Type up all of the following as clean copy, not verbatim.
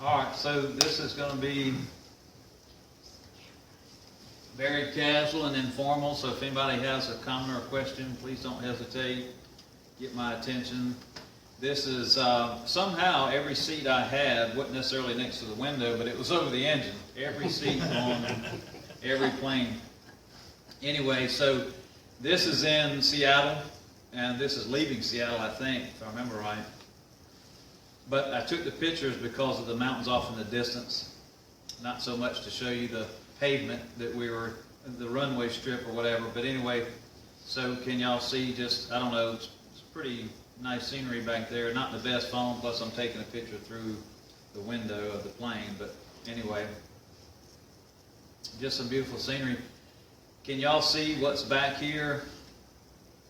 All right, so this is going to be very casual and informal, so if anybody has a comment or a question, please don't hesitate. Get my attention. This is, somehow every seat I had wasn't necessarily next to the window, but it was over the engine. Every seat on every plane. Anyway, so this is in Seattle, and this is leaving Seattle, I think, if I remember right. But I took the pictures because of the mountains off in the distance, not so much to show you the pavement that we were, the runway strip or whatever. But anyway, so can y'all see just, I don't know, it's pretty nice scenery back there. Not the best phone, plus I'm taking a picture through the window of the plane. But anyway, just some beautiful scenery. Can y'all see what's back here?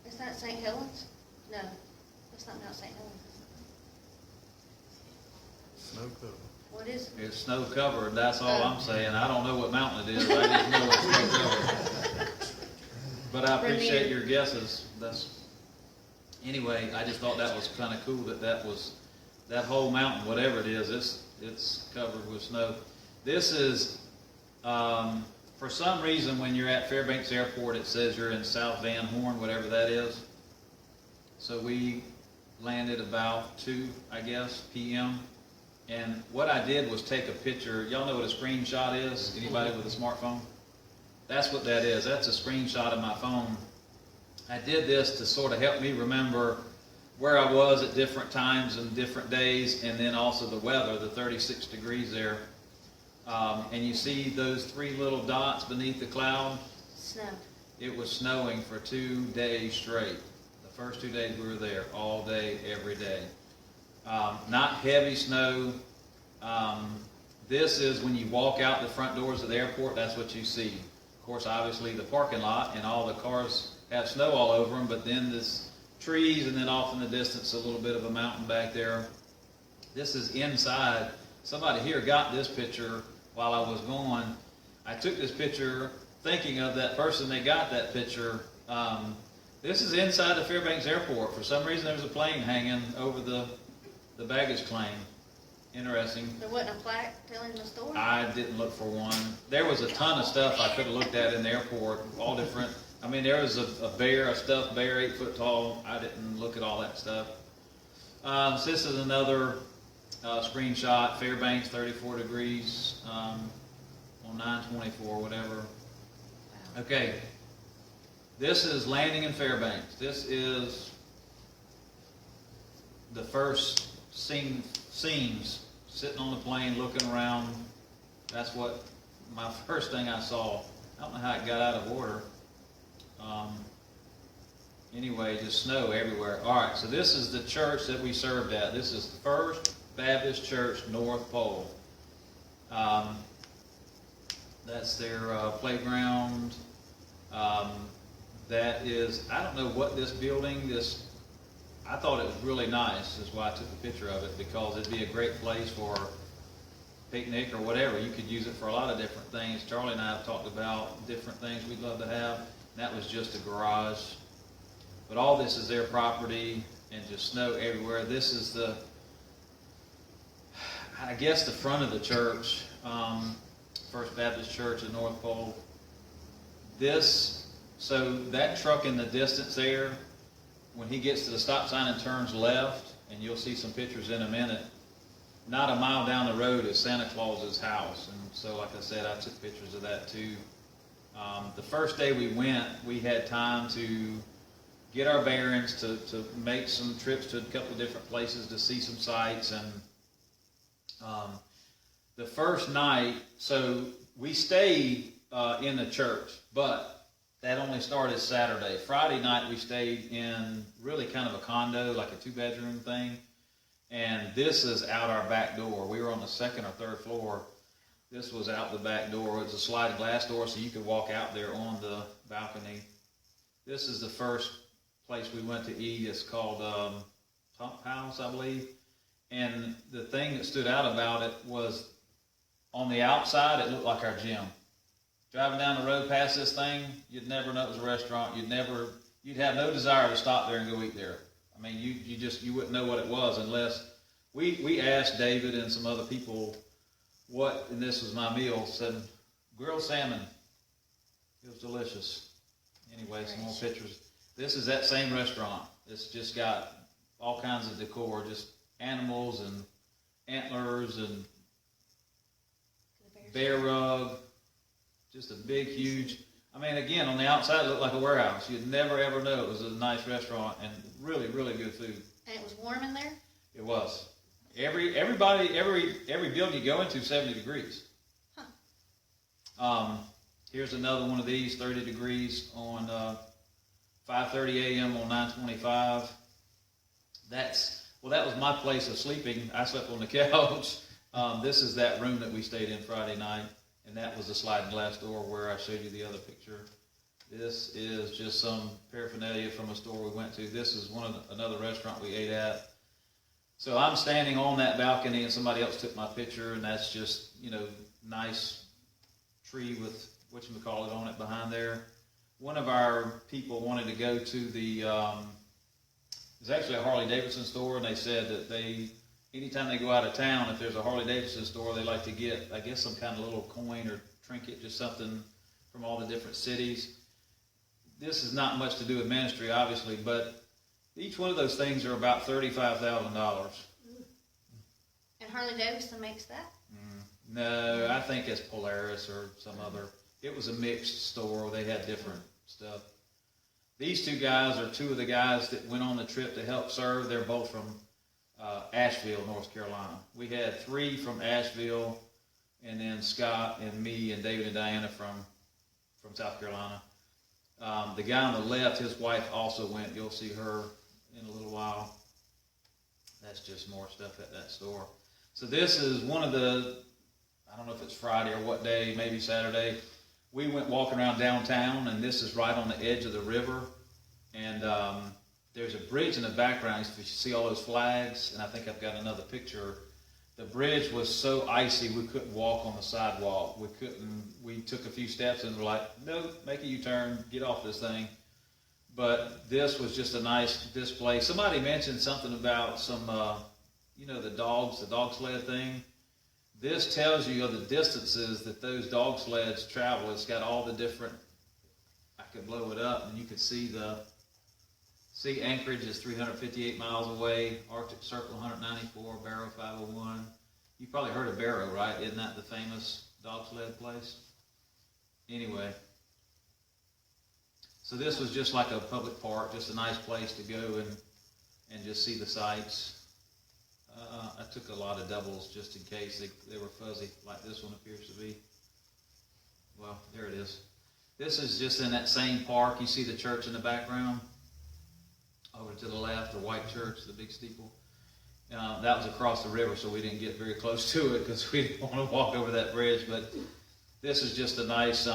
Is that St. Helens? No, that's not Mount St. Helens. Snow cover. What is it? It's snow covered, that's all I'm saying. I don't know what mountain it is, I just know it's snow covered. But I appreciate your guesses. Anyway, I just thought that was kind of cool that whole mountain, whatever it is, it's covered with snow. This is, for some reason, when you're at Fairbanks Airport, it says you're in South Van Horn, whatever that is. So we landed about 2, I guess, p.m. And what I did was take a picture. Y'all know what a screenshot is? Anybody with a smartphone? That's what that is. That's a screenshot of my phone. I did this to sort of help me remember where I was at different times and different days, and then also the weather, the 36 degrees there. And you see those 3 little dots beneath the cloud? Snow. It was snowing for 2 days straight. The first 2 days we were there, all day, every day. Not heavy snow. This is when you walk out the front doors of the airport, that's what you see. Of course, obviously the parking lot and all the cars have snow all over them, but then this trees, and then off in the distance a little bit of a mountain back there. This is inside. Somebody here got this picture while I was gone. I took this picture thinking of that person that got that picture. This is inside the Fairbanks Airport. For some reason, there's a plane hanging over the baggage claim. Interesting. There wasn't a plaque telling the story? I didn't look for one. There was a ton of stuff I could have looked at in the airport, all different. I mean, there was a bear, a stuffed bear, 8 foot tall. I didn't look at all that stuff. So this is another screenshot. Fairbanks, 34 degrees on 9/24, whatever. Okay. This is landing in Fairbanks. This is the first scenes, sitting on the plane, looking around. That's what my first thing I saw. I don't know how it got out of order. Anyway, just snow everywhere. All right, so this is the church that we served at. This is the First Baptist Church, North Pole. That's their playground. That is, I don't know what this building, I thought it was really nice. That's why I took a picture of it, because it'd be a great place for picnic or whatever. You could use it for a lot of different things. Charlie and I have talked about different things we'd love to have. That was just a garage. But all this is their property, and just snow everywhere. This is I guess the front of the church, First Baptist Church at North Pole. So that truck in the distance there, when he gets to the stop sign and turns left, and you'll see some pictures in a minute, not a mile down the road is Santa Claus's house. And so, like I said, I took pictures of that too. The first day we went, we had time to get our bearings, to make some trips to a couple of different places to see some sights. And the first night, so we stayed in the church, but that only started Saturday. Friday night we stayed in really kind of a condo, like a 2-bedroom thing. And this is out our back door. We were on the 2nd or 3rd floor. This was out the back door. It was a sliding glass door, so you could walk out there on the balcony. This is the first place we went to eat. It's called Pump House, I believe. And the thing that stood out about it was, on the outside, it looked like our gym. Driving down the road past this thing, you'd never know it was a restaurant. You'd have no desire to stop there and go eat there. I I mean, you wouldn't know what it was unless, we asked David and some other people what, and this was my meal, said grilled salmon. It was delicious. Anyway, some more pictures. This is that same restaurant. It's just got all kinds of decor, just animals and antlers and bear rug. Just a big, huge, I mean, again, on the outside it looked like a warehouse. You'd never ever know it was a nice restaurant, and really, really good food. And it was warm in there? It was. Every building you go into, 70 degrees. Huh. Here's another one of these, 30 degrees on 5:30 a.m. on 9/25. That was my place of sleeping. I slept on the couch. This is that room that we stayed in Friday night, and that was the sliding glass door where I showed you the other picture. This is just some paraphernalia from a store we went to. This is another restaurant we ate at. So I'm standing on that balcony, and somebody else took my picture, and that's just, nice tree with whatchamacallit on it behind there. One of our people wanted to go to there's actually a Harley Davidson store, and they said that anytime they go out of town, if there's a Harley Davidson store, they like to get, I guess, some kind of little coin or trinket, just something from all the different cities. This is not much to do with ministry, obviously, but each one of those things are about $35,000. And Harley Davidson makes that? No, I think it's Polaris or some other. It was a mixed store. They had different stuff. These two guys are two of the guys that went on the trip to help serve. They're both from Asheville, North Carolina. We had 3 from Asheville, and then Scott and me and David and Diana from South Carolina. The guy on the left, his wife also went. You'll see her in a little while. That's just more stuff at that store. So this is one of the, I don't know if it's Friday or what day, maybe Saturday. We went walking around downtown, and this is right on the edge of the river. And there's a bridge in the background. You see all those flags, and I think I've got another picture. The bridge was so icy we couldn't walk on the sidewalk. We took a few steps and were like, no, make a U-turn, get off this thing. But this was just a nice display. Somebody mentioned something about some, the dog sled thing. This tells you the distances that those dog sleds travel. It's got all the different, I could blow it up and you could see Anchorage is 358 miles away, Arctic Circle 194, Barrow 501. You probably heard of Barrow, right? Isn't that the famous dog sled place? Anyway, so this was just like a public park, just a nice place to go and just see the sights. I took a lot of doubles just in case they were fuzzy, like this one appears to be. Well, there it is. This is just in that same park. You see the church in the background? Over to the left, the white church, the big steeple. That was across the river, so we didn't get very close to it because we didn't want to walk over that bridge. But this is just a nice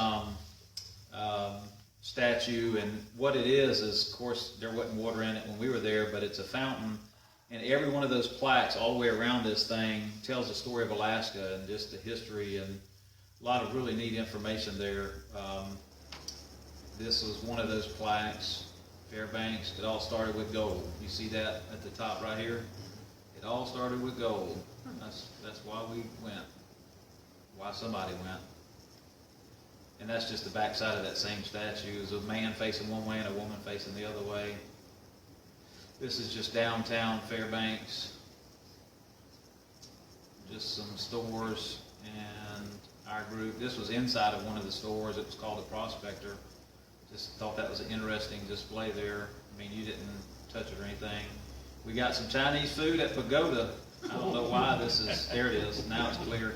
statue, and what it is, of course, there wasn't water in it when we were there, but it's a fountain, and every one of those plaques all the way around this thing tells the story of Alaska and just the history, and a lot of really neat information there. This was one of those plaques. Fairbanks, it all started with gold. You see that at the top right here? It all started with gold. That's why we went. Why somebody went. And that's just the backside of that same statue. There's a man facing one way and a woman facing the other way. This is just downtown Fairbanks. Just some stores and our group. This was inside of one of the stores. It was called the Prospector. Just thought that was an interesting display there. I mean, you didn't touch it or anything. We got some Chinese food at Pagoda. I don't know why there it is. Now it's clear.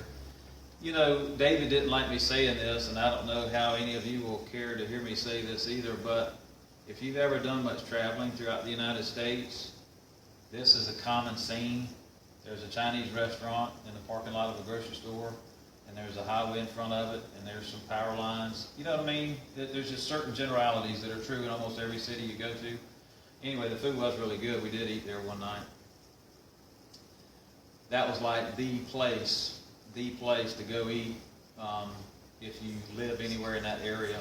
David didn't like me saying this, and I don't know how any of you will care to hear me say this either, but if you've ever done much traveling throughout the United States, this is a common scene. There's a Chinese restaurant in the parking lot of a grocery store, and there's a highway in front of it, and there's some power lines. You know what I mean? There's just certain generalities that are true in almost every city you go to. Anyway, the food was really good. We did eat there one night. That was like the place to go eat if you live anywhere in that area.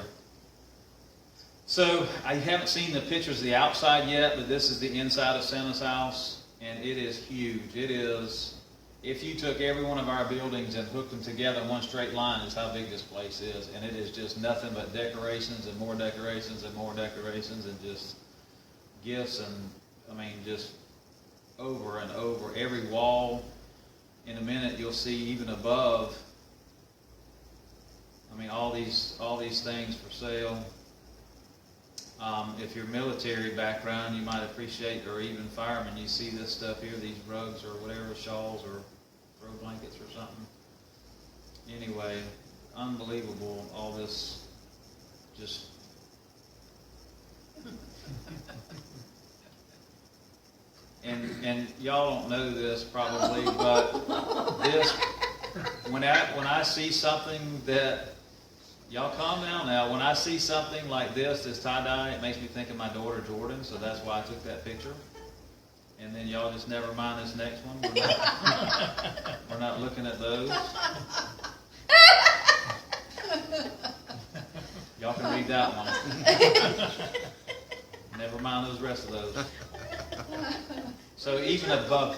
So I haven't seen the pictures of the outside yet, but this is the inside of Santa's house, and it is huge. It is, if you took every one of our buildings and hooked them together in one straight line, is how big this place is. And it is just nothing but decorations and more decorations and more decorations and just gifts and, I mean, just over and over. Every wall, in a minute you'll see even above, I mean, all these things for sale. If you're military background, you might appreciate, or even firemen, you see this stuff here, these rugs or whatever, shawls or throw blankets or something. Anyway, unbelievable, all this just... And y'all don't know this probably, but this, when I see something that, y'all calm down now. When I see something like this tie-dye, it makes me think of my daughter Jordan, so that's why I took that picture. And then y'all just never mind this next one. We're not looking at those. Y'all can read that one. Never mind those rest of those. So even above,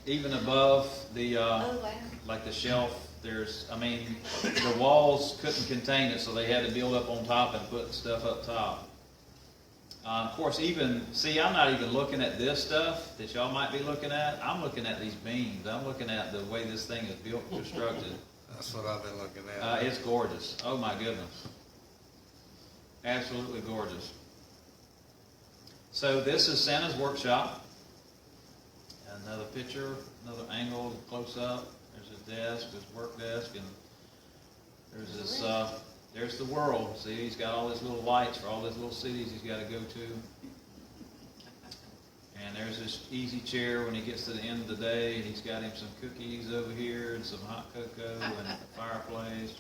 even above the like the shelf, there's, I mean, the walls couldn't contain it, so they had to build up on top and put stuff up top. Of course, even, see, I'm not even looking at this stuff that y'all might be looking at. I'm looking at these beams. I'm looking at the way this thing is built and constructed. That's what I've been looking at. It's gorgeous. Oh my goodness. Absolutely gorgeous. So this is Santa's workshop. Another picture, another angle, close up. There's his desk, his work desk, and there's this, there's the world. See, he's got all his little lights for all these little cities he's got to go to. And there's this easy chair when he gets to the end of the day, and he's got him some cookies over here and some hot cocoa and a fireplace.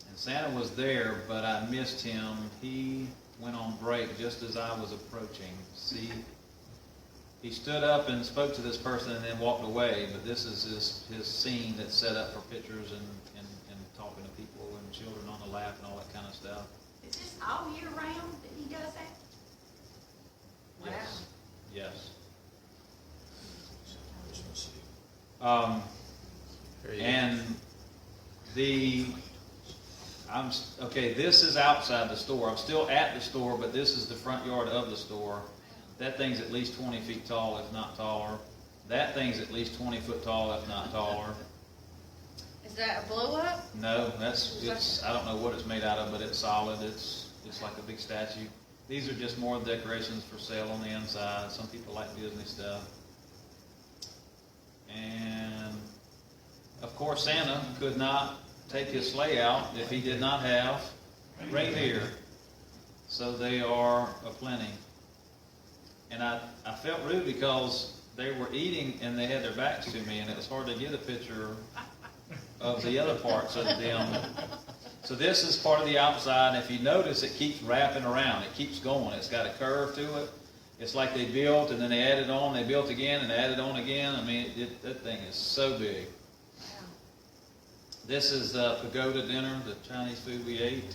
And Santa was there, but I missed him. He went on break just as I was approaching. See, he stood up and spoke to this person and then walked away, but this is his scene that's set up for pictures and talking to people and children on the lap and all that kind of stuff. Is this all year round that he does that? Wow. Yes. Yes. And okay, this is outside the store. I'm still at the store, but this is the front yard of the store. That thing's at least 20 feet tall, if not taller. That thing's at least 20 foot tall, if not taller. Is that a blow up? No, it's I don't know what it's made out of, but it's solid. It's like a big statue. These are just more decorations for sale on the inside. Some people like Disney stuff. And of course, Santa could not take his sleigh out if he did not have reindeer. So they are aplenty. And I felt rude because they were eating and they had their backs to me, and it was hard to get a picture of the other parts of them. So this is part of the outside. If you notice, it keeps wrapping around. It keeps going. It's got a curve to it. It's like they built and then they added on. They built again and added on again. I mean, that thing is so big. Wow. This is the pagoda dinner, the Chinese food we ate.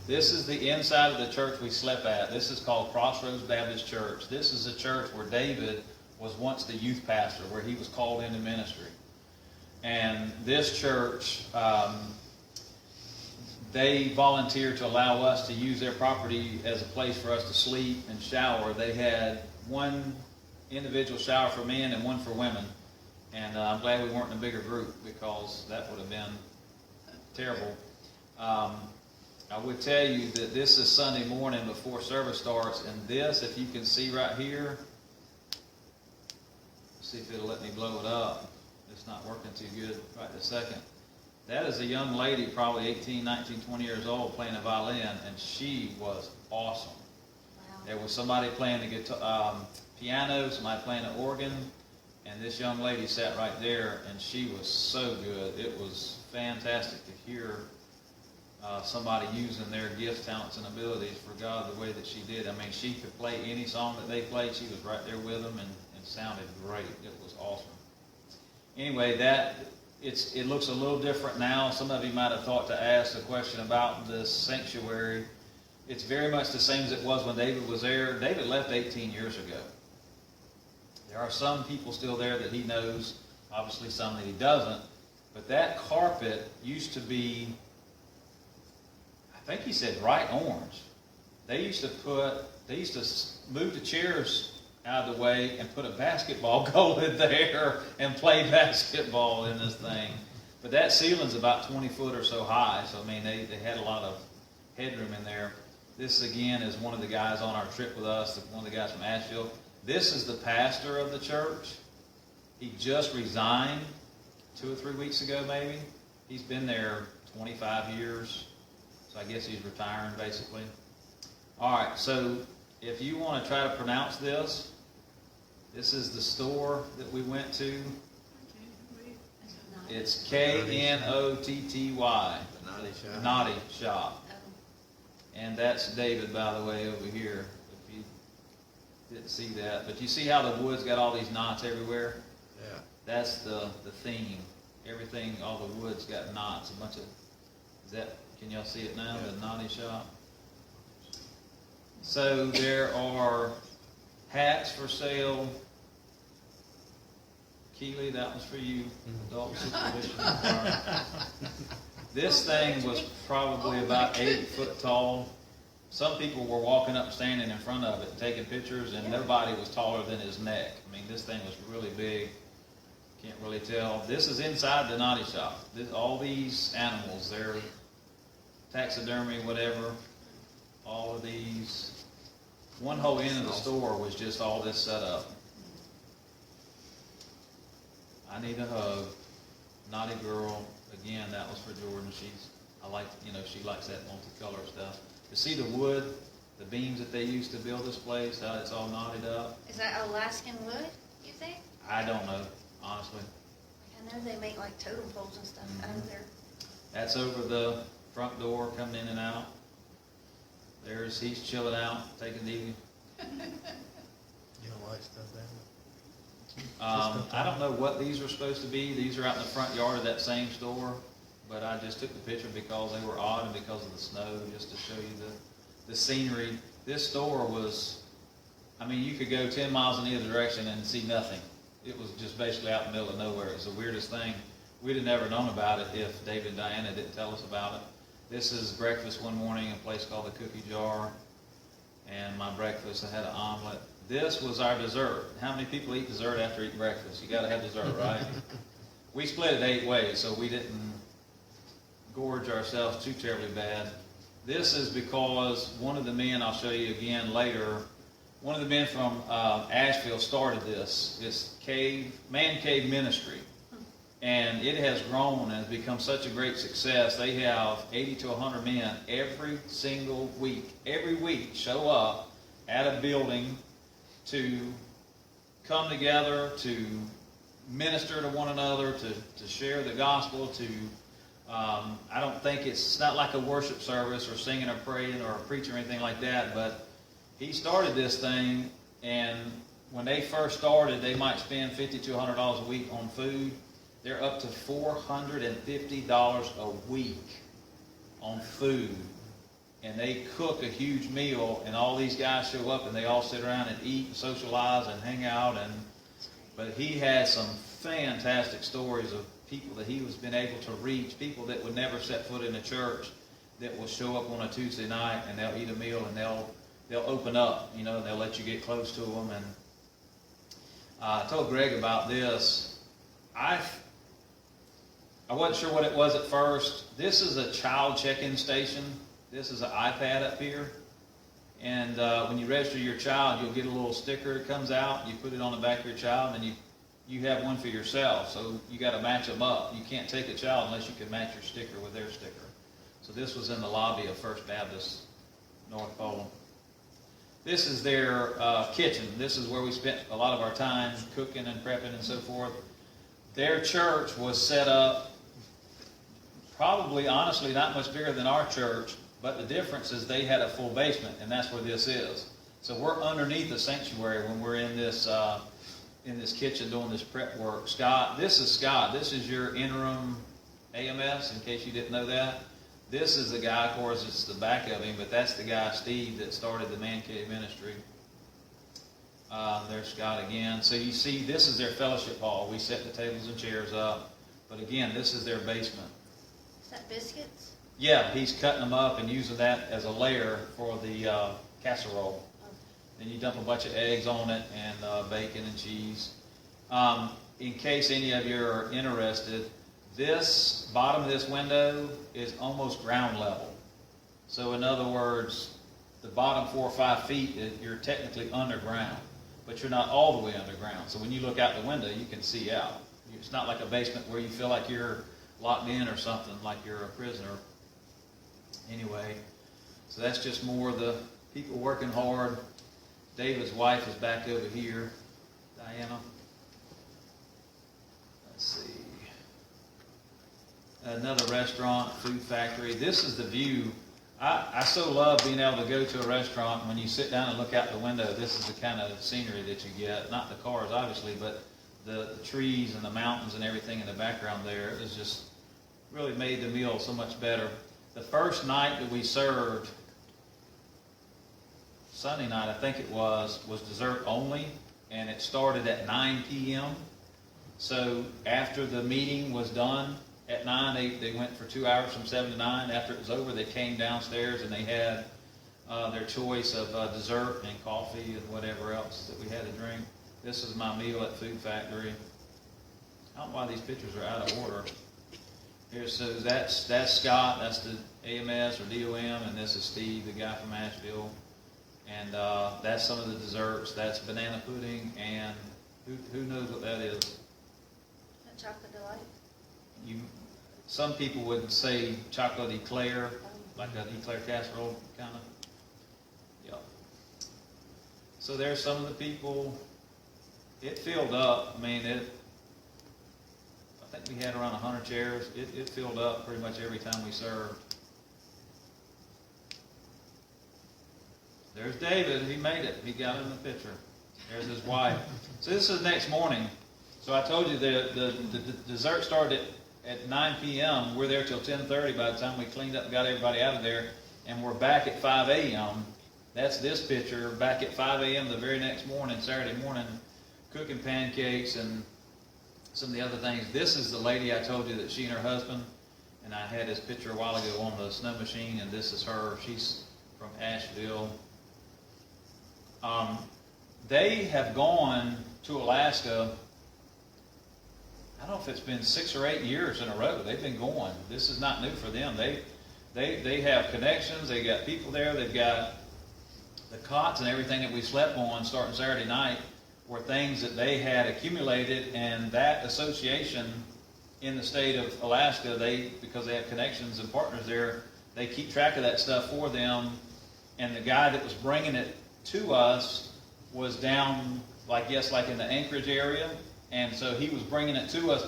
This is the inside of the church we slept at. This is called Crossroads Baptist Church. This is a church where David was once the youth pastor, where he was called into ministry. And this church, they volunteered to allow us to use their property as a place for us to sleep and shower. They had one individual shower for men and one for women. And I'm glad we weren't in a bigger group, because that would have been terrible. I would tell you that this is Sunday morning before service starts, and this, if you can see right here, see if it'll let me blow it up. It's not working too good right this second. That is a young lady, probably 18, 19, 20 years old, playing a violin, and she was awesome. Wow. There was somebody playing the guitar, piano, somebody playing the organ, and this young lady sat right there, and she was so good. It was fantastic to hear somebody using their gifts, talents, and abilities for God the way that she did. I mean, she could play any song that they played. She was right there with them and sounded great. It was awesome. Anyway, it looks a little different now. Some of you might have thought to ask a question about this sanctuary. It's very much the same as it was when David was there. David left 18 years ago. There are some people still there that he knows, obviously some that he doesn't. But that carpet used to be, I think he said bright orange. They used to move the chairs out of the way and put a basketball goal in there and play basketball in this thing. But that ceiling's about 20 foot or so high, so I mean they had a lot of headroom in there. This again is one of the guys on our trip with us, one of the guys from Asheville. This is the pastor of the church. He just resigned 2 or 3 weeks ago maybe. He's been there 25 years, so I guess he's retiring basically. All right, so if you want to try to pronounce this, this is the store that we went to. It's Knotty. The Knotty Shop. And that's David, by the way, over here, if you didn't see that. But you see how the wood's got all these knots everywhere? Yeah. That's the theme. Everything, all the wood's got knots. A bunch of, can y'all see it now, Yeah. the Knotty Shop? So there are hats for sale. Keely, that was for you. Adult supervision. This thing was probably about 8 foot tall. Some people were walking up, standing in front of it, and taking pictures, and nobody was taller than his neck. I mean, this thing was really big. Can't really tell. This is inside the Knotty Shop. All these animals, they're taxidermy, whatever. All of these. One whole end of the store was just all this set up. I need a hug. Naughty girl. Again, that was for Jordan. She likes that multicolor stuff. You see the wood, the beams that they used to build this place, how it's all knotted up? Is that Alaskan wood, you think? I don't know, honestly. I know they make like totem poles and stuff out of there. That's over the front door, coming in and out. He's chilling out, taking the easy. You don't like stuff down I don't know what these are supposed to be. These are out in the front yard of that same store, but I just took the picture because they were odd and because of the snow, just to show you the scenery. This store was, I mean, you could go 10 miles in either direction and see nothing. It was just basically out in the middle of nowhere. It was the weirdest thing. We'd have never known about it if David and Diana didn't tell us about it. This is breakfast one morning in a place called the Cookie Jar. And my breakfast, I had an omelet. This was our dessert. How many people eat dessert after eating breakfast? You got to have dessert, right? We split it 8 ways, so we didn't gorge ourselves too terribly bad. This is because one of the men, I'll show you again later, one of the men from Asheville started this man cave ministry. And it has grown and has become such a great success. They have 80 to 100 men every single week. Every week show up at a building to come together, to minister to one another, to share the gospel, I don't think it's not like a worship service or singing or praying or a preaching or anything like that, but he started this thing, and when they first started, they might spend $50 to $100 a week on food. They're up to $450 a week on food. And they cook a huge meal, and all these guys show up, and they all sit around and eat and socialize and hang out. But he has some fantastic stories of people that he has been able to reach, people that would never set foot in a church, that will show up on a Tuesday night, and they'll eat a meal, and they'll open up, and they'll let you get close to them. And I told Greg about this. I wasn't sure what it was at first. This is a child check-in station. This is an iPad up here. And when you register your child, you'll get a little sticker that comes out. You put it on the back of your child, and you have one for yourself. So you got to match them up. You can't take a child unless you can match your sticker with their sticker. So this was in the lobby of First Baptist North Pole. This is their kitchen. This is where we spent a lot of our time cooking and prepping and so forth. Their church was set up probably, honestly, not much bigger than our church, but the difference is they had a full basement, and that's where this is. So we're underneath the sanctuary when we're in this in this kitchen doing this prep work. Scott, this is your interim AMS, in case you didn't know that. This is the guy, of course, it's the back of him, but that's the guy, Steve, that started the Man Cave Ministry. There's Scott again. So you see, this is their fellowship hall. We set the tables and chairs up. But again, this is their basement. Is that biscuits? Yeah, he's cutting them up and using that as a layer for the casserole. Then you dump a bunch of eggs on it and bacon and cheese. In case any of you are interested, this bottom of this window is almost ground level. So in other words, the bottom 4 or 5 feet, you're technically underground, but you're not all the way underground. So when you look out the window, you can see out. It's not like a basement where you feel like you're locked in or something, like you're a prisoner. Anyway, so that's just more of the people working hard. David's wife is back over here, Diana. Let's see. Another restaurant, food factory. This is the view. I so love being able to go to a restaurant, and when you sit down and look out the window, this is the kind of scenery that you get. Not the cars, obviously, but the trees and the mountains and everything in the background there. It was just really made the meal so much better. The first night that we served, Sunday night I think it was dessert only, and it started at 9 p.m. So after the meeting was done at 9, they went for 2 hours from 7 to 9. After it was over, they came downstairs and they had their choice of dessert and coffee and whatever else that we had to drink. This is my meal at Food Factory. I don't know why these pictures are out of order. Here, so that's Scott, that's the AMS or DOM, and this is Steve, the guy from Asheville. And that's some of the desserts. That's banana pudding, and who knows what that is? That chocolate delight? Some people would say chocolate eclair, like an eclair casserole, kind of. Yeah. So there's some of the people. It filled up. I mean, I think we had around 100 chairs. It filled up pretty much every time we served. There's David. He made it. He got in the picture. There's his wife. So this is the next morning. So I told you the dessert started at 9 p.m. We're there till 10:30 by the time we cleaned up and got everybody out of there. And we're back at 5 a.m. That's this picture. Back at 5 a.m. the very next morning, Saturday morning, cooking pancakes and some of the other things. This is the lady I told you that she and her husband, and I had this picture a while ago on the snow machine, and this is her. She's from Asheville. They have gone to Alaska, I don't know if it's been 6 or 8 years in a row. They've been going. This is not new for them. They have connections. They got people there. They've got the cots and everything that we slept on starting Saturday night were things that they had accumulated, and that association in the state of Alaska, because they have connections and partners there, they keep track of that stuff for them. And the guy that was bringing it to us was down, like in the Anchorage area, and so he was bringing it to us,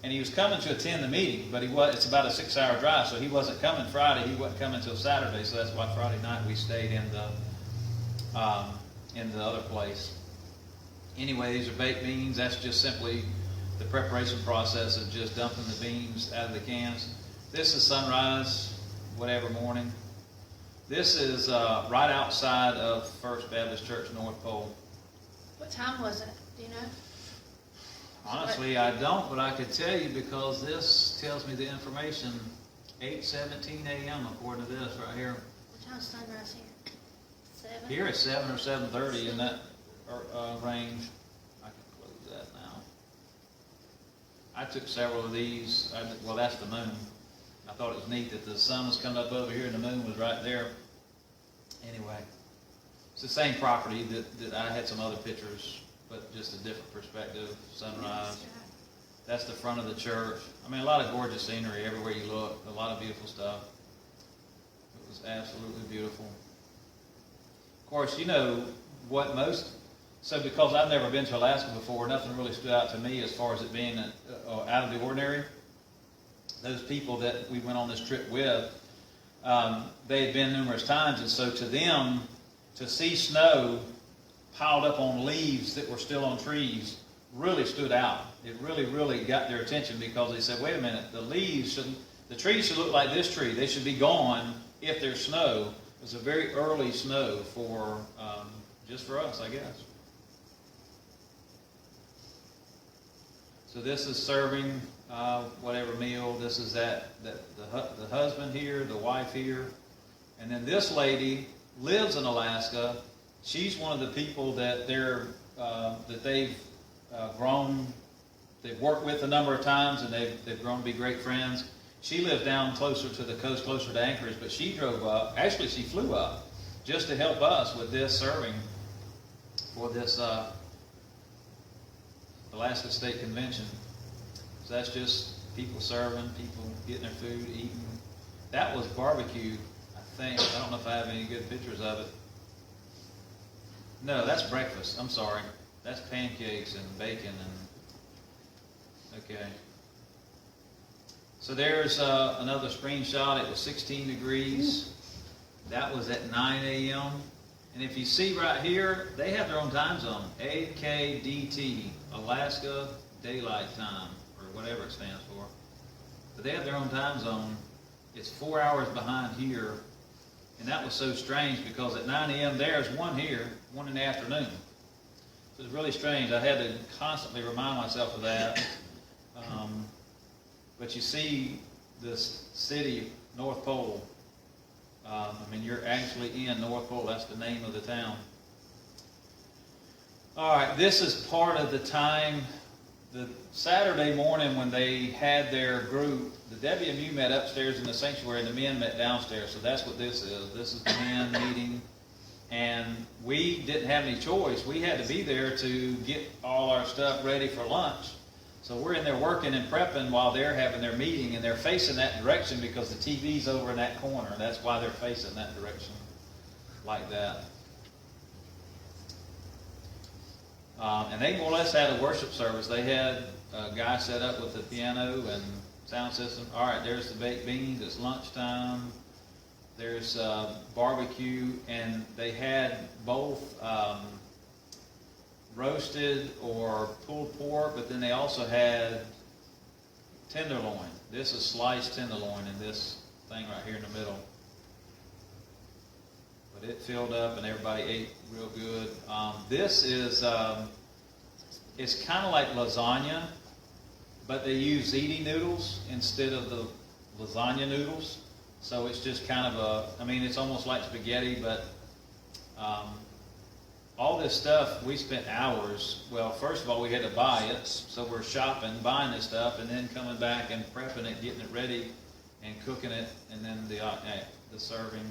he was coming to attend the meeting, but it's about a 6-hour drive, so he wasn't coming Friday. He wasn't coming until Saturday, so that's why Friday night we stayed in the other place. Anyway, these are baked beans. That's just simply the preparation process of just dumping the beans out of the cans. This is sunrise, whatever morning. This is right outside of First Baptist Church, North Pole. What time was it? Do you know? Honestly, I don't, but I could tell you because this tells me the information. 8:17 a.m. according to this right here. What time's sunrise here? 7? Here it's 7 or 7:30 in that range. I can close that now. I took several of these. Well, that's the moon. I thought it was neat that the sun was coming up over here and the moon was right there. Anyway, it's the same property that I had some other pictures, but just a different perspective. Sunrise. That's the front of the church. I mean, a lot of gorgeous scenery everywhere you look. A lot of beautiful stuff. It was absolutely beautiful. Of course, you know what so because I've never been to Alaska before, nothing really stood out to me as far as it being out of the ordinary. Those people that we went on this trip with, they had been numerous times, and so to them, to see snow piled up on leaves that were still on trees really stood out. It really, really got their attention because they said, wait a minute, the trees should look like this tree. They should be gone if there's snow. It was a very early snow for, just for us, I guess. So this is serving whatever meal. This is the husband here, the wife here. And then this lady lives in Alaska. She's one of the people that they've grown. They've worked with a number of times, and they've grown to be great friends. She lives down closer to the coast, closer to Anchorage, but she drove up. Actually, she flew up just to help us with this serving for this Alaska State Convention. So that's just people serving, people getting their food, eating. That was barbecue, I think. I don't know if I have any good pictures of it. No, that's breakfast. I'm sorry. That's pancakes and bacon and okay. So there's another screenshot. It was 16 degrees. That was at 9 a.m. And if you see right here, they have their own time zone. AKDT, Alaska Daylight Time, or whatever it stands for. But they have their own time zone. It's 4 hours behind here. And that was so strange because at 9 a.m. there's one here, 1 in the afternoon. So it's really strange. I had to constantly remind myself of that. But you see this city, North Pole. I mean, you're actually in North Pole. That's the name of the town. All right, this is part of the time. The Saturday morning when they had their group, the WMU met upstairs in the sanctuary and the men met downstairs. So that's what this is. This is the men meeting. And we didn't have any choice. We had to be there to get all our stuff ready for lunch. So we're in there working and prepping while they're having their meeting, and they're facing that direction because the TV's over in that corner. That's why they're facing that direction like that. And they more or less had a worship service. They had a guy set up with the piano and sound system. All right, there's the baked beans. It's lunchtime. There's barbecue, and they had both roasted or pulled pork, but then they also had tenderloin. This is sliced tenderloin in this thing right here in the middle. But it filled up and everybody ate real good. This is, it's kind of like lasagna, but they use ziti noodles instead of the lasagna noodles. So it's just kind of it's almost like spaghetti, but all this stuff, we spent hours. Well, first of all, we had to buy it, so we're shopping, buying this stuff, and then coming back and prepping it, getting it ready, and cooking it, and then the serving.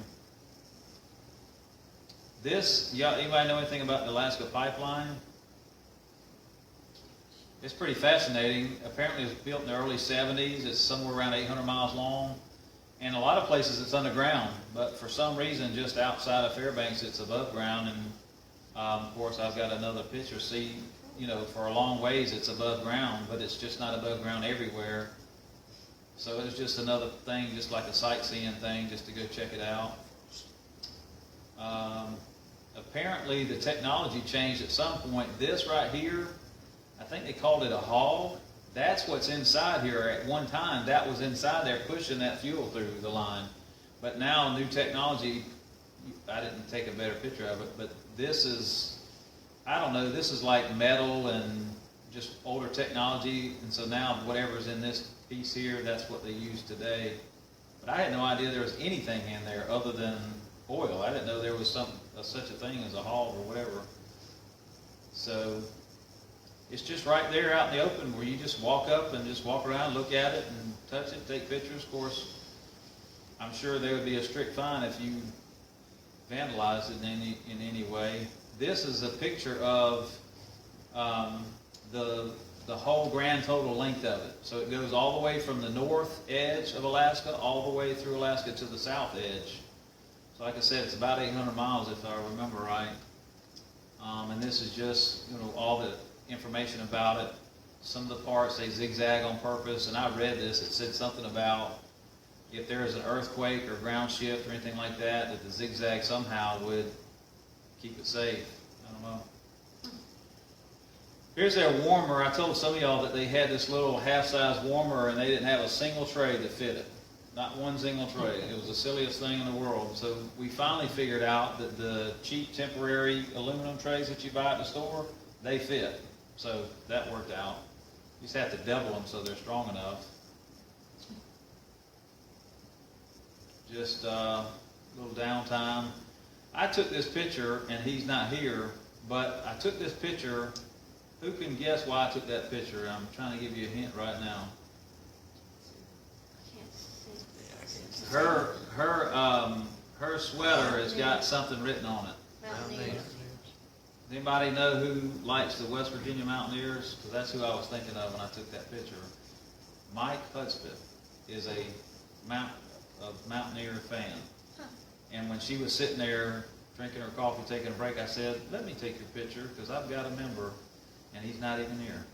This, anybody know anything about the Alaska pipeline? It's pretty fascinating. Apparently it was built in the early 70s. It's somewhere around 800 miles long. And a lot of places it's underground, but for some reason just outside of Fairbanks it's above ground. And of course I've got another picture. See, for a long ways it's above ground, but it's just not above ground everywhere. So it's just another thing, just like a sightseeing thing, just to go check it out. Apparently the technology changed at some point. This right here, I think they called it a hog. That's what's inside here. At one time, that was inside there pushing that fuel through the line. But now, new technology, I didn't take a better picture of it, but this is, I don't know, this is like metal and just older technology. And so now whatever's in this piece here, that's what they use today. But I had no idea there was anything in there other than oil. I didn't know there was such a thing as a hog or whatever. So it's just right there out in the open where you just walk up and just walk around, look at it and touch it, take pictures. Of course, I'm sure there would be a strict fine if you vandalized it in any way. This is a picture of the whole grand total length of it. So it goes all the way from the north edge of Alaska all the way through Alaska to the south edge. So like I said, it's about 800 miles if I remember right. And this is just all the information about it. Some of the parts they zigzag on purpose, and I read this. It said something about if there is an earthquake or ground shift or anything like that, that the zigzag somehow would keep it safe. I don't know. Here's their warmer. I told some of y'all that they had this little half-size warmer and they didn't have a single tray that fit it. Not one single tray. It was the silliest thing in the world. So we finally figured out that the cheap temporary aluminum trays that you buy at the store, they fit. So that worked out. You just have to double them so they're strong enough. Just a little downtime. I took this picture, and he's not here, but I took this picture. Who can guess why I took that picture? I'm trying to give you a hint right now. I can't see. Her sweater has got something written on it. Mountaineers. Anybody know who likes the West Virginia Mountaineers? Because that's who I was thinking of when I took that picture. Mike Hudspeth is a Mountaineer fan. Huh. And when she was sitting there drinking her coffee, taking a break, I said, let me take your picture because I've got a member and he's not even here.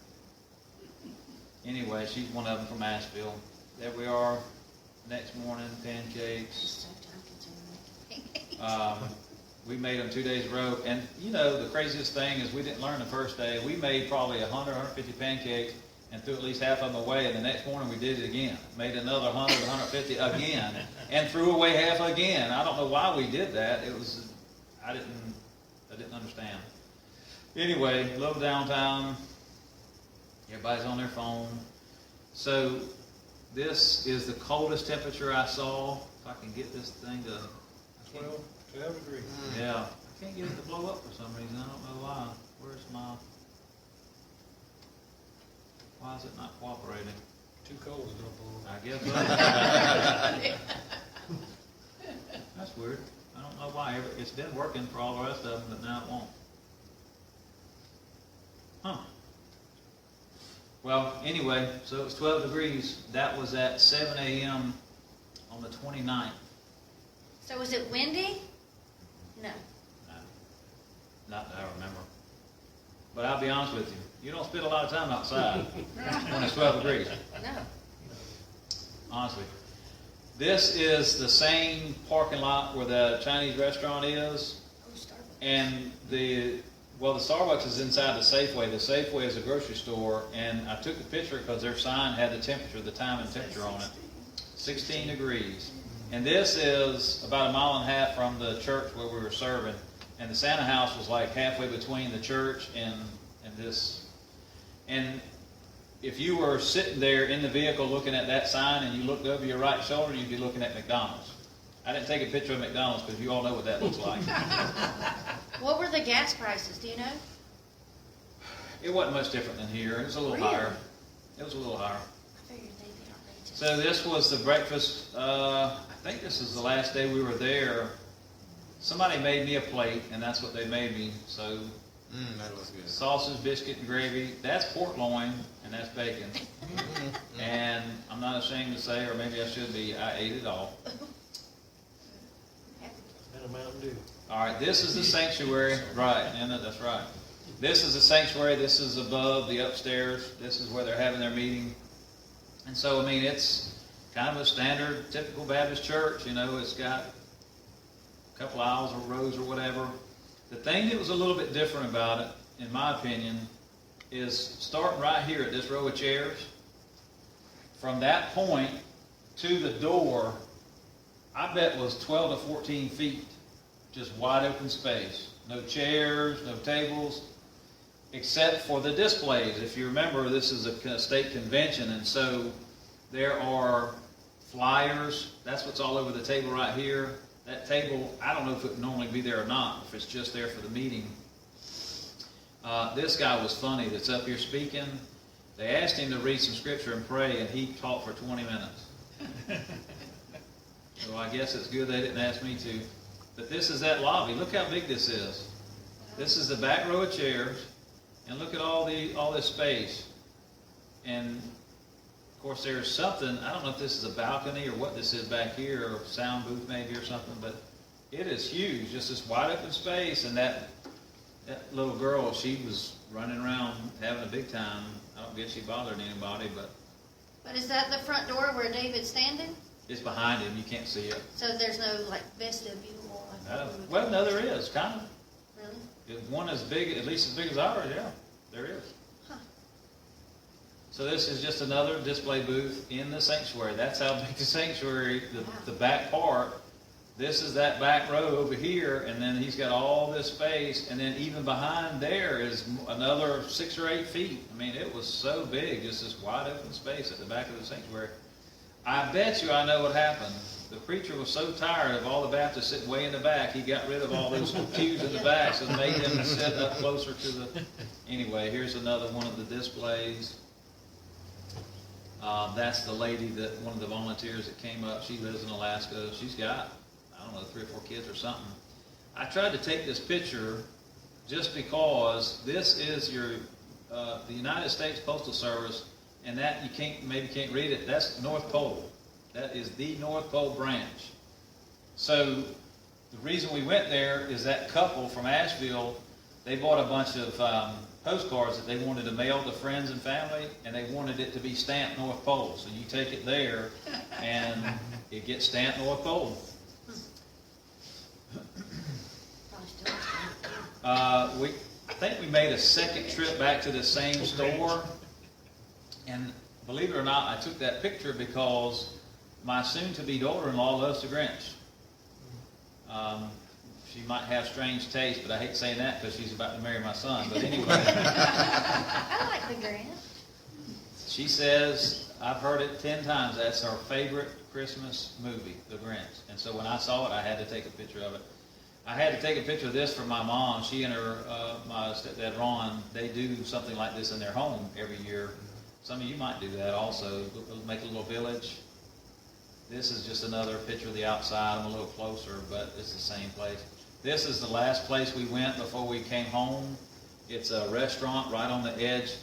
Anyway, she's one of them from Asheville. There we are, next morning, pancakes. So time-consuming. We made them 2 days in a row. And you know, the craziest thing is we didn't learn the first day. We made probably 100, 150 pancakes and threw at least half of them away. And the next morning we did it again. Made another 100, 150 again. And threw away half again. I don't know why we did that. I didn't understand. Anyway, a little downtime. Everybody's on their phone. So this is the coldest temperature I saw. If I can get this thing to 12 degrees. yeah, I can't get it to blow up for some reason. I don't know why. Why is it not cooperating? Too cold to blow. I guess so. That's weird. I don't know why. It's been working for all the rest of them, but now it won't. Huh. Well, anyway, so it was 12 degrees. That was at 7 a.m. on the 29th. So was it windy? No. Not that I remember. But I'll be honest with you, you don't spend a lot of time outside when it's 12 degrees. No. Honestly. This is the same parking lot where the Chinese restaurant is. Oh, Starbucks. And the Starbucks is inside the Safeway. The Safeway is a grocery store. And I took the picture because their sign had the temperature, the time and temperature on it. 16 degrees. And this is about 1.5 miles from the church where we were serving. And the Santa house was like halfway between the church and this. And if you were sitting there in the vehicle looking at that sign and you looked over your right shoulder, you'd be looking at McDonald's. I didn't take a picture of McDonald's because you all know what that looks like. What were the gas prices? Do you know? It wasn't much different than here. It was a little Really? higher. It was a little higher. I figured they'd be outrageous. So this was the breakfast. I think this is the last day we were there. Somebody made me a plate, and that's what they made me. So That looks good. sausage, biscuit, and gravy. That's pork loin, and that's bacon. And I'm not ashamed to say, or maybe I should be, I ate it all. And a Mountain Dew. All right, this is the sanctuary. Right, and that's right. This is the sanctuary. This is above the upstairs. This is where they're having their meeting. And so, I mean, it's kind of a standard, typical Baptist church. You know, it's got a couple aisles or rows or whatever. The thing that was a little bit different about it, in my opinion, is starting right here at this row of chairs. From that point to the door, I bet was 12 to 14 feet, just wide open space. No chairs, no tables, except for the displays. If you remember, this is a state convention, and so there are flyers. That's what's all over the table right here. That table, I don't know if it would normally be there or not, if it's just there for the meeting. This guy was funny that's up here speaking. They asked him to read some scripture and pray, and he talked for 20 minutes. So I guess it's good they didn't ask me to. But this is that lobby. Look how big this is. This is the back row of chairs, and look at all this space. And of course, there's something. I don't know if this is a balcony or what this is back here, or a sound booth maybe or something. But it is huge. Just this wide open space, and that little girl, she was running around having a big time. I don't guess she bothered anybody, but. But is that the front door where David's standing? It's behind him. You can't see it. So there's no like vestibule? Well, no, there is kind of. Really? If one as big, at least as big as ours, yeah, there is. So this is just another display booth in the sanctuary. That's how big the sanctuary, the back part. This is that back row over here, and then he's got all this space, and then even behind there is another 6 or 8 feet. I mean, it was so big, just this wide open space at the back of the sanctuary. I bet you I know what happened. The preacher was so tired of all the Baptists sitting way in the back, he got rid of all those pews in the back, so made them sit up closer to the... Anyway, here's another one of the displays. That's the lady that, one of the volunteers that came up. She lives in Alaska. She's got, I don't know, 3 or 4 kids or something. I tried to take this picture just because this is your, the United States Postal Service, and that you maybe can't read it. That's North Pole. That is the North Pole branch. So the reason we went there is that couple from Asheville, they bought a bunch of postcards that they wanted to mail to friends and family, and they wanted it to be stamped North Pole. So you take it there, and it gets stamped North Pole. I think we made a second trip back to the same store, and believe it or not, I took that picture because my soon-to-be daughter-in-law loves the Grinch. She might have strange taste, but I hate saying that because she's about to marry my son. But anyway. I like the Grinch. She says, I've heard it 10 times, that's her favorite Christmas movie, The Grinch. And so when I saw it, I had to take a picture of it. I had to take a picture of this for my mom. She and her, my stepdad Ron, they do something like this in their home every year. Some of you might do that also, make a little village. This is just another picture of the outside. I'm a little closer, but it's the same place. This is the last place we went before we came home. It's a restaurant right on the edge.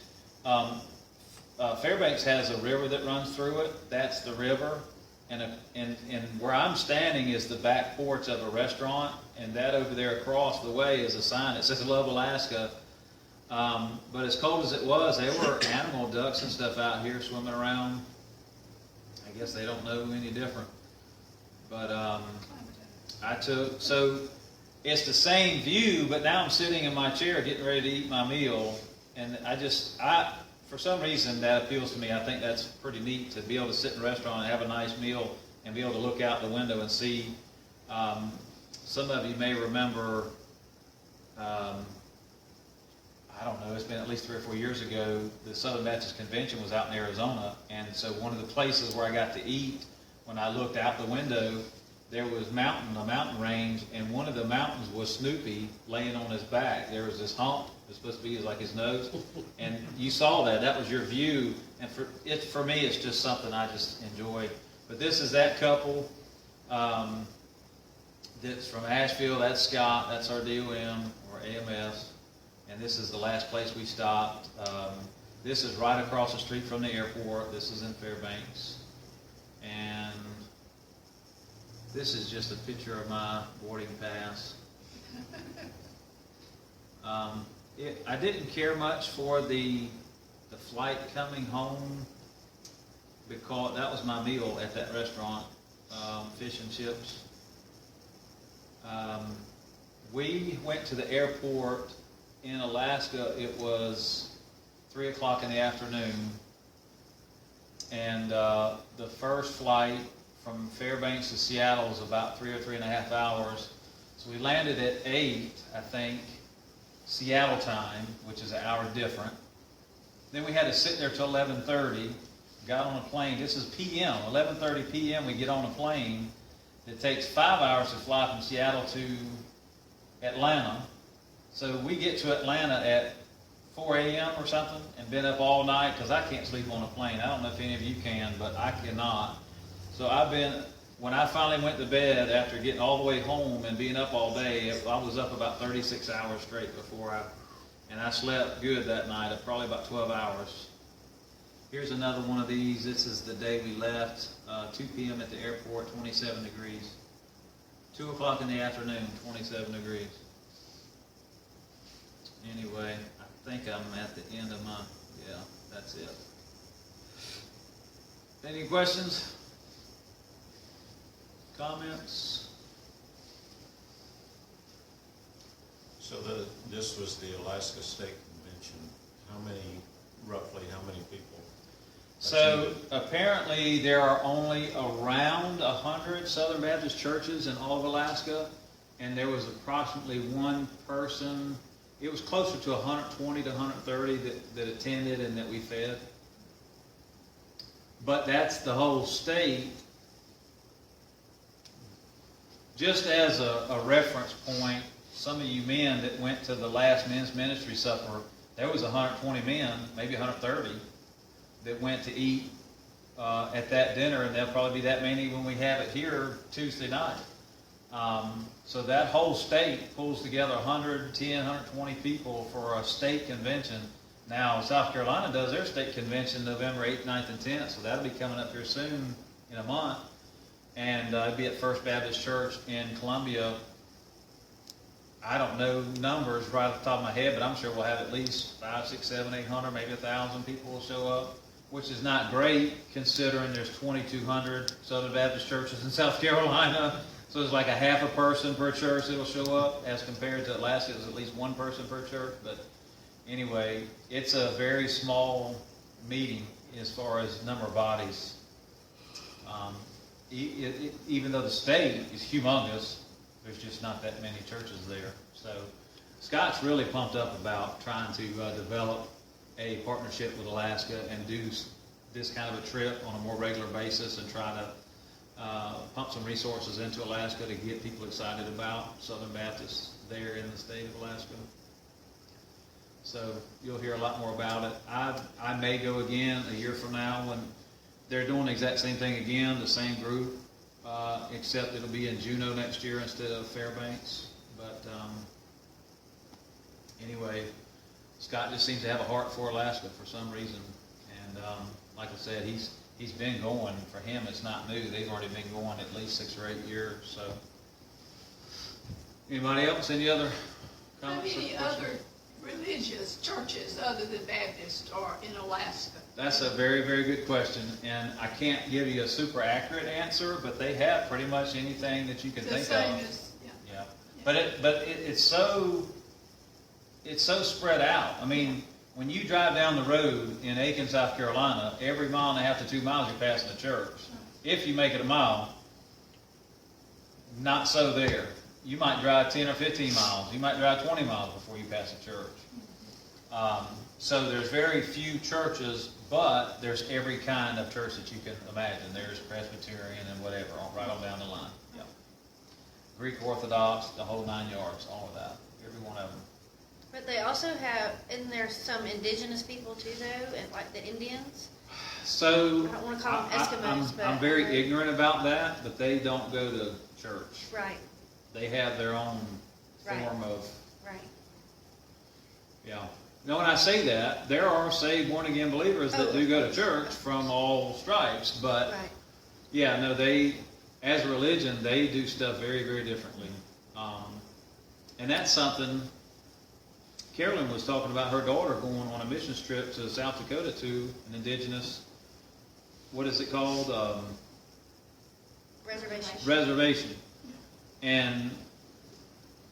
Fairbanks has a river that runs through it. That's the river. And where I'm standing is the back porch of a restaurant. And that over there across the way is a sign that says Love Alaska. But as cold as it was, there were animal ducks and stuff out here swimming around. I guess they don't know any different. But so it's the same view, but now I'm sitting in my chair getting ready to eat my meal. And for some reason, that appeals to me. I think that's pretty neat to be able to sit in a restaurant and have a nice meal and be able to look out the window and see. Some of you may remember, I don't know, it's been at least 3 or 4 years ago, the Southern Baptist Convention was out in Arizona, and so one of the places where I got to eat, when I looked out the window, there was a mountain range, and one of the mountains was Snoopy laying on his back. There was this hump, it's supposed to be like his nose, and you saw that. That was your view, and for me, it's just something I just enjoy. But this is that couple that's from Asheville. That's Scott. That's our DOM or AMS. And this is the last place we stopped. This is right across the street from the airport. This is in Fairbanks. And this is just a picture of my boarding pass. I didn't care much for the flight coming home because that was my meal at that restaurant, fish and chips. We went to the airport in Alaska. It was 3 o'clock in the afternoon, and the first flight from Fairbanks to Seattle was about 3 or 3.5 hours. So we landed at 8, I think, Seattle time, which is an hour different. Then we had to sit there till 11:30. Got on a plane. This is p.m. 11:30 p.m. We get on a plane. It takes 5 hours to fly from Seattle to Atlanta. So we get to Atlanta at 4 a.m. or something and been up all night because I can't sleep on a plane. I don't know if any of you can, but I cannot. So when I finally went to bed after getting all the way home and being up all day, I was up about 36 hours straight and I slept good that night, probably about 12 hours. Here's another one of these. This is the day we left, 2 p.m. at the airport, 27 degrees. 2 o'clock in the afternoon, 27 degrees. Anyway, I think I'm at the end of that's it. Any questions? Comments? So this was the Alaska State Convention. Roughly how many people? So apparently there are only around 100 Southern Baptist churches in all of Alaska, and there was approximately one person, it was closer to 120 to 130 that attended and that we fed. But that's the whole state. Just as a reference point, some of you men that went to the last men's ministry supper, there was 120 men, maybe 130, that went to eat at that dinner, and there'll probably be that many when we have it here Tuesday night. So that whole state pulls together 110, 120 people for a state convention. Now, South Carolina does their state convention November 8th, 9th, and 10th, so that'll be coming up here soon in a month. And it'll be at First Baptist Church in Columbia. I don't know numbers right off the top of my head, but I'm sure we'll have at least 500, 600, 700, 800, maybe 1,000 people will show up, which is not great considering there's 2,200 Southern Baptist churches in South Carolina. So it's like a half a person per church that'll show up, as compared to Alaska, it's at least one person per church. But anyway, it's a very small meeting as far as number of bodies. Even though the state is humongous, there's just not that many churches there. So Scott's really pumped up about trying to develop a partnership with Alaska and do this kind of a trip on a more regular basis and try to pump some resources into Alaska to get people excited about Southern Baptists there in the state of Alaska. So you'll hear a lot more about it. I may go again a year from now when they're doing the exact same thing again, the same group, except it'll be in Juneau next year instead of Fairbanks. But anyway, Scott just seems to have a heart for Alaska for some reason. And like I said, he's been going. For him, it's not new. They've already been going at least 6 or 8 years. So, anybody else? Any other comments? How many other religious churches other than Baptist are in Alaska? That's a very, very good question, and I can't give you a super accurate answer, but they have pretty much anything that you can think of. Yeah. But it's so spread out. I mean, when you drive down the road in Aiken, South Carolina, every 1.5 to 2 miles you're passing a church. If you make it a mile, not so there. You might drive 10 or 15 miles. You might drive 20 miles before you pass a church. So there's very few churches, but there's every kind of church that you can imagine. There's Presbyterian and whatever, right on down the line. Yeah. Greek Orthodox, the whole 9 yards, all of that. Every one of them. But they also have, isn't there some indigenous people too, though, and like the Indians? So I don't want to call them Eskimos, but I'm very ignorant about that, but they don't go to church. Right. They have their own form of. Right. Yeah. Now, when I say that, there are saved, born-again believers that do go to church from all stripes, but right. Yeah, no, they, as a religion, they do stuff very, very differently. And that's something Carolyn was talking about, her daughter going on a missions trip to South Dakota to an indigenous, what is it called? Reservation. And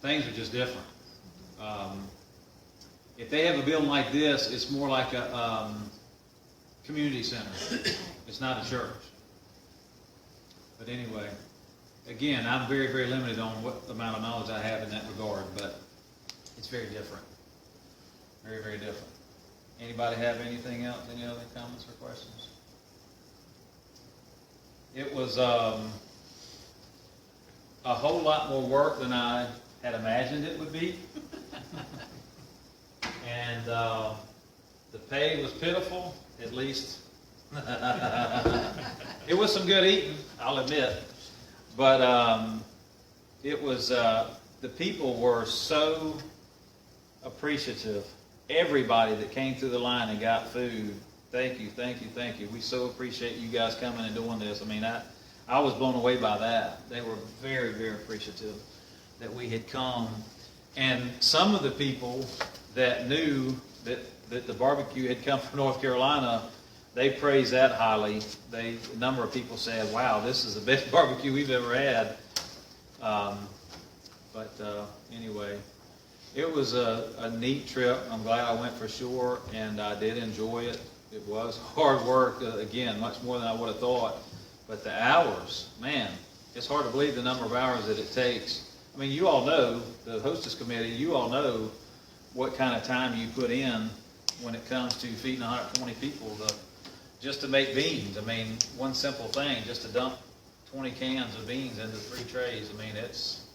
things are just different. If they have a building like this, it's more like a community center. It's not a church. But anyway, again, I'm very, very limited on what amount of knowledge I have in that regard, but it's very different. Very, very different. Anybody have anything else? Any other comments or questions? It was a whole lot more work than I had imagined it would be. And the pay was pitiful, at least. It was some good eating, I'll admit. But it was, the people were so appreciative. Everybody that came through the line and got food, thank you, thank you, thank you. We so appreciate you guys coming and doing this. I mean, I was blown away by that. They were very, very appreciative that we had come. And some of the people that knew that the barbecue had come from North Carolina, they praised that highly. A number of people said, wow, this is the best barbecue we've ever had. Anyway, it was a neat trip. I'm glad I went for sure, and I did enjoy it. it was hard work, again, much more than I would have thought. But the hours, man, it's hard to believe the number of hours that it takes. I mean, you all know, the hostess committee, you all know what kind of time you put in when it comes to feeding 120 people just to make beans. I mean, one simple thing, just to dump 20 cans of beans into 3 trays. I mean, it's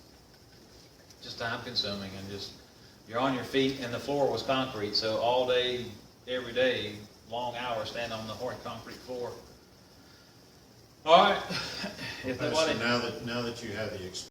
just time consuming, and just, you're on your feet, and the floor was concrete, so all day, every day, long hours standing on the hard concrete floor. All right. If So nobody, now that you have the experience